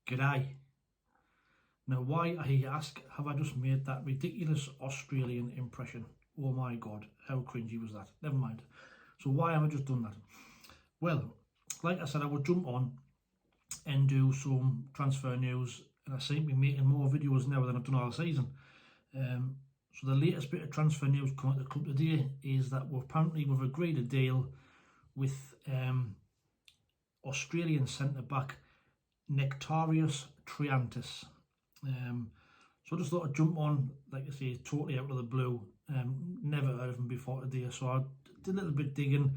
G'day. Now, why, I ask, have I just made that ridiculous Australian impression? Oh my God, how cringy was that? Never mind. So why have I just done that? Well, like I said, I would jump on and do some transfer news, and I seem to be making more videos now than I've done all season. So the latest bit of transfer news coming to the club today is that we've agreed a deal with Australian centre-back Nectarius Triantis. So I just thought I'd jump on, like I say, totally out of the blue. Never heard of him before today, so I did a little bit digging,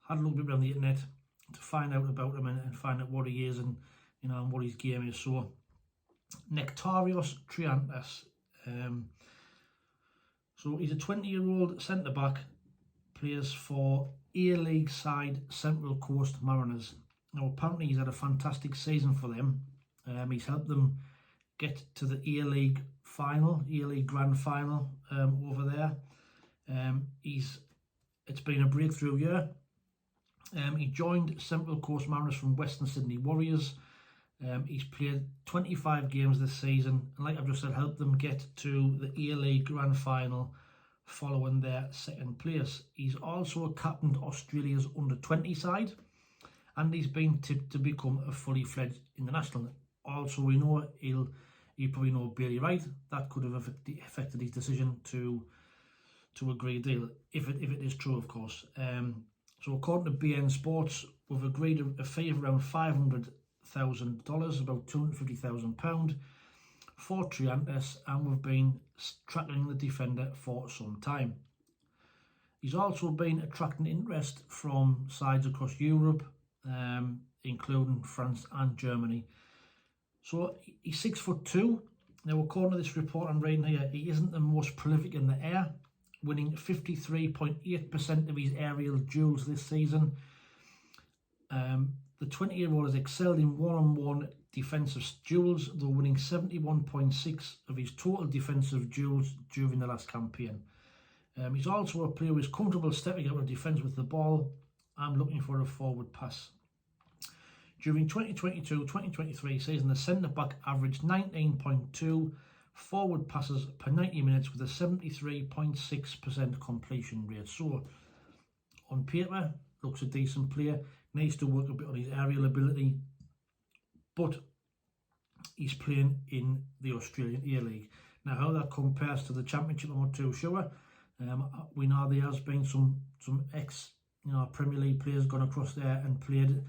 had a little bit around the internet to find out about him and find out what he is and and what his game is. So Nectarius Triantis. So he's a 20-year-old centre back, plays for A-League side Central Coast Mariners. Now apparently he's had a fantastic season for them. He's helped them get to the A-League final, A-League Grand Final over there. It's been a breakthrough year. He joined Central Coast Mariners from Western Sydney Warriors. He's played 25 games this season, and like I've just said, helped them get to the A-League Grand Final following their second place. He's also captained Australia's under-20 side, and he's been tipped to become a fully fledged international. Also, we know you probably know Bailey Wright. That could have affected his decision to agree a deal, if it is true, of course. So according to BN Sports, we've agreed a fee of around $500,000, about £250,000 for Triantis, and we've been tracking the defender for some time. He's also been attracting interest from sides across Europe, including France and Germany. So he's 6'2". Now, according to this report I'm reading here, he isn't the most prolific in the air, winning 53.8% of his aerial duels this season. The 20-year-old has excelled in one-on-one defensive duels, though winning 71.6% of his total defensive duels during the last campaign. He's also a player who is comfortable stepping out of defence with the ball. I'm looking for a forward pass. During 2022-2023 season, the centre-back averaged 19.2 forward passes per 90 minutes with a 73.6% completion rate. So, on paper, looks a decent player. Needs to work a bit on his aerial ability, but he's playing in the Australian A-League. Now, how that compares to the Championship, I'm not too sure. We know there has been some ex Premier League players gone across there and played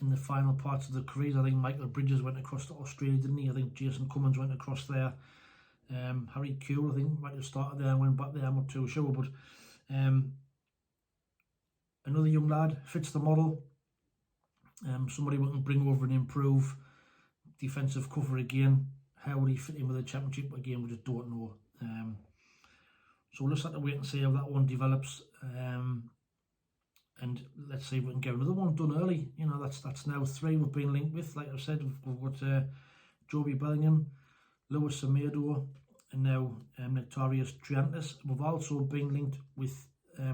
in the final parts of their careers. I think Michael Bridges went across to Australia, didn't he? I think Jason Cummins went across there. Harry Kewell, I think, might have started there and went back there. I'm not too sure, but another young lad, fits the model. Somebody we can bring over and improve defensive cover again. How would he fit in with the Championship? Again, we just don't know. So we'll just have to wait and see how that one develops. And let's see if we can get another one done early. That's now 3 we've been linked with. Like I've said, we've got Joby Bellingham, Lewis Semedo, and now Nectarius Triantis. We've also been linked with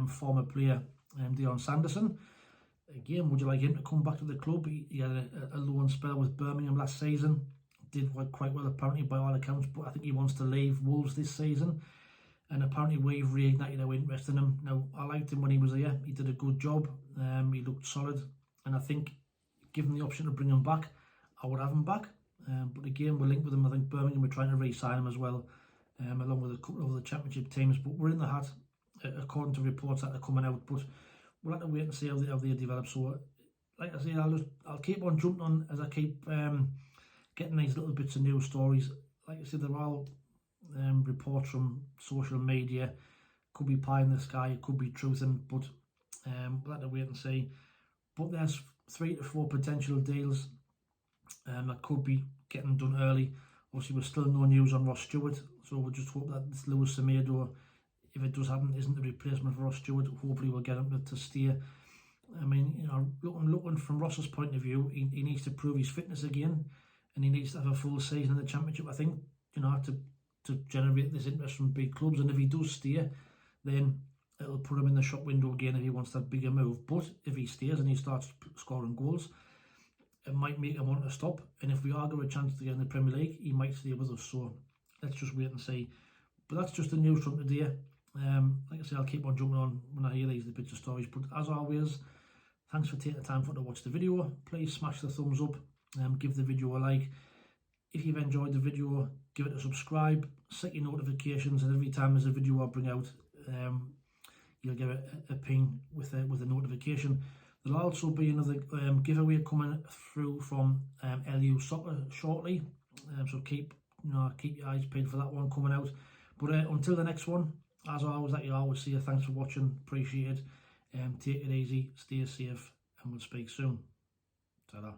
former player Dion Sanderson. Again, would you like him to come back to the club? He had a loan spell with Birmingham last season. Did quite well apparently by all accounts, but I think he wants to leave Wolves this season. And apparently we've reignited our interest in him. Now, I liked him when he was here. He did a good job. He looked solid. And I think, given the option to bring him back, I would have him back. But again, we're linked with him. I think Birmingham are trying to re-sign him as well, along with a couple of the Championship teams. But we're in the hat, according to reports that are coming out. But we'll have to wait and see how they develop. So, like I say, I'll keep on jumping on as I keep getting these little bits of news stories. Like I said, they're all reports from social media. Could be pie in the sky, it could be truth, but we'll have to wait and see. But there's 3 to 4 potential deals that could be getting done early. Obviously, we're still no news on Ross Stewart, so we'll just hope that this Lewis Semedo, if it does happen, isn't the replacement for Ross Stewart. Hopefully we'll get him to stay. I mean, looking from Ross's point of view, he needs to prove his fitness again, and he needs to have a full season in the Championship, I think, to generate this interest from big clubs. And if he does stay, then it'll put him in the shop window again if he wants that bigger move. But if he stays and he starts scoring goals, it might make him want to stop. And if we are going to a chance to get in the Premier League, he might stay with us. So let's just wait and see. But that's just the news from today. Like I say, I'll keep on jumping on when I hear these bits of stories. But as always, thanks for taking the time to watch the video. Please smash the thumbs up. Give the video a like. If you've enjoyed the video, give it a subscribe. Set your notifications, and every time there's a video I bring out, you'll get a ping with a notification. There'll also be another giveaway coming through from LU Soccer shortly. So keep your eyes peeled for that one coming out. But until the next one, as always, like you always say, thanks for watching. Appreciate it. Take it easy, stay safe, and we'll speak soon. Ta-da.